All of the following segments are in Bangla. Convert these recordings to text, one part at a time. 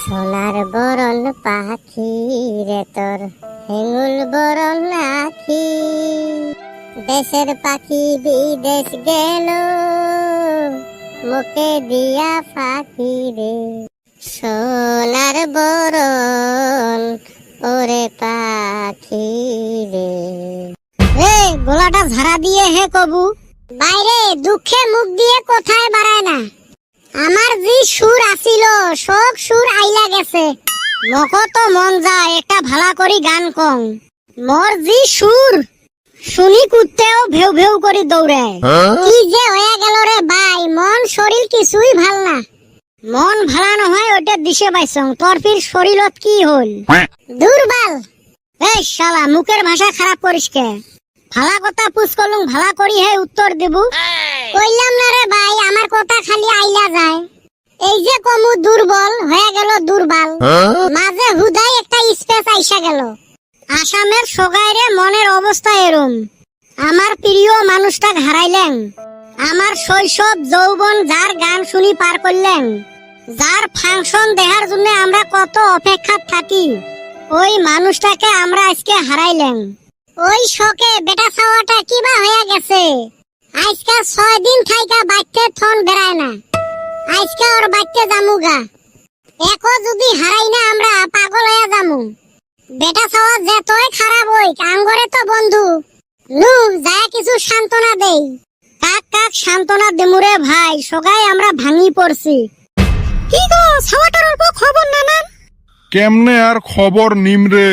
সোনার বরণ পাখি রে তোর হেঙ্গুল বরণ আখি, দেশের পাখি বিদেশ গেল মুখে দিয়া ফাঁকি রে। সোনার বরণ ওরে পাখি রে। গলাটা ঝাড়া দিয়ে হে কবু, বাইরে দুঃখে মুখ দিয়ে কোথায় বাড়ায় না। আমার যে সুর আসিল সব সুর আইলা গেছে। মক তো মন যায় একটা ভালা করি গান কং। মোর যে সুর শুনি কুত্তেও ভেউ ভেউ করি দৌড়ায়। কি যে হয়ে গেল রে ভাই, মন শরীর কিছুই ভাল না। মন ভালা নহয় ওটা দিশে পাইছং, তোর ফির শরীরত কি হল? দুর্বল। এই শালা মুখের ভাষা খারাপ করিস কে? ভালা কথা পুছ করলুম, ভালা করি হে উত্তর দেব। কইলাম না রে ভাই, আমার কথা খালি আইলা যায়। এই যে কমু দুর্বল হয়ে গেল দুর্বল, মাঝে হুদাই একটা স্পেস আইসা গেল। আসামের সগাইরে মনের অবস্থা এরম। আমার প্রিয় মানুষটা হারাইলেন। আমার শৈশব যৌবন যার গান শুনি পার করলেন, যার ফাংশন দেখার জন্য আমরা কত অপেক্ষা থাকি, ওই মানুষটাকে আমরা আজকে হারাইলেন। ওই শোকে বেটা ছাওয়াটা কিবা হয়ে গেছে। আজকে 6 দিন থাইকা বাইতে থন বেড়ায় না। আজকে ওর বাইতে জামুগা। একো যদি হারাই না আমরা পাগল হয়ে যামু। বেটা ছাওয়া যেতই খারাপ হই আঙ্গরে তো বন্ধু। নু যায় কিছু সান্ত্বনা দেই। কাক কাক সান্ত্বনা দেমুরে ভাই, সগাই আমরা ভাঙি পড়ছি। কি গো ছাওয়াটার অল্প খবর নানান? কেমনে আর খবর নিমরে?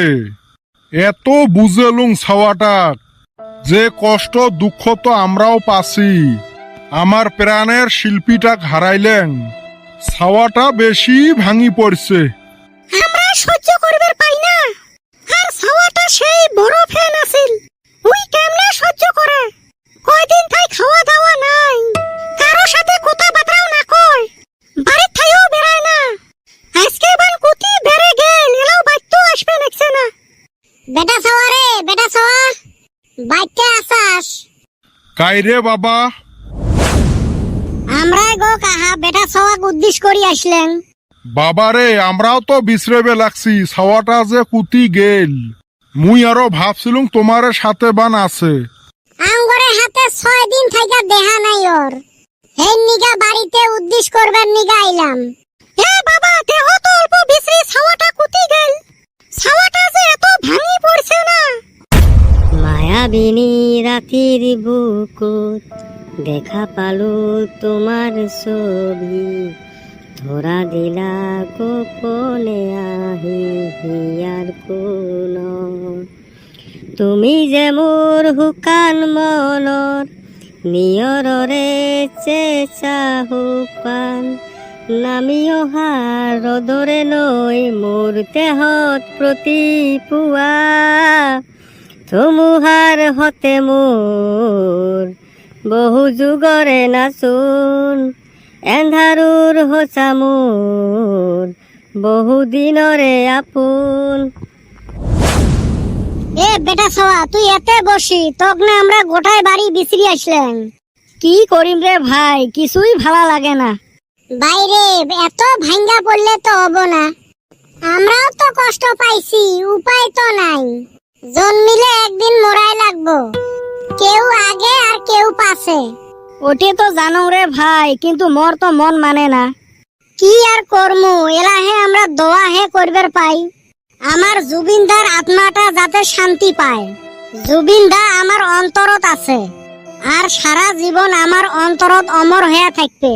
এত বুঝেলুম ছাওয়াটাক, যে কষ্ট দুঃখ তো আমরাও পাছি। আমার প্রাণের শিল্পীটাক হারাইলেন, ছাওয়াটা বেশি ভাঙি পড়ছে। আমরা সহ্য করবে পাই না। আর ছাওয়াটা সেই বড় ফ্যান আছিল, ওই কেমনে সহ্য করে? কয়দিন তাই খাওয়া দাওয়া নাই, কারো সাথে কথা বার্তাও না কয়, বাড়ির থাইও বেড়ায় না। আজকে বান কুতি বেড়ে গেল, এলাও বাইতো আসবে নাকছে না। বেটা ছাওয়া রে, বেটা ছাওয়া বাইতে আসাস? কাইরে বাবা? আমরাই গো কাহা বেটা ছাওয়াক উদ্দেশ্য করি আসলেন। বাবারে, আমরাও তো বিশ্রেবে লাগছি, ছাওয়াটা যে কুতি গেল। মুই আরো ভাবছিলুম তোমার সাথে বান আছে। আঙ্গরে হাতে 6 দিন থাইকা দেখা নাই ওর। হেই নিগা বাড়িতে উদ্দেশ্য করবার নিগা আইলাম। এ বাবা, দেহ তো অল্প বিশ্রি, ছাওয়াটা কুতি গেল। ছাওয়াটা যে এত ভাঙি পড়ছে না। মায়াবিনী রাতির বুকুত দেখা পালো তোমার ছবি, ধরা দিলা গোপনে আহি হিয়ার কোন। তুমি যে মোর হুকান মনৰ নিয়ৰৰে চেঁচা হুপান, নামি অহা ৰ'দৰে নৈ মোৰ দেহত প্ৰতিপুৱা, ধুমুহাৰ হতে মোৰ বহু যুগৰে নাচোন, এন্ধাৰুৰ হোচা মোৰ বহু দিনৰে আপোন। এ বেটা ছাওয়া, তুই এতে বসি, তোক না আমরা গোটায় বাড়ি বিছরি আসলেন। কি করিম রে ভাই, কিছুই ভালো লাগে না। বাইরে এত ভাঙ্গা পড়লে তো হবো না। আমরাও তো কষ্ট পাইছি, উপায় তো নাই। জন্মিলে একদিন মরাই লাগবো, কেউ আগে আর কেউ পাশে। ওটে তো জানো রে ভাই, কিন্তু মোর তো মন মানে না। কি আর করমু, এলাহে আমরা দোয়া হে করবার পাই। আমার জুবিনদার আত্মাটা যাতে শান্তি পায়। জুবিনদা আমার অন্তরত আছে, আর সারা জীবন আমার অন্তরত অমর হয়ে থাকবে।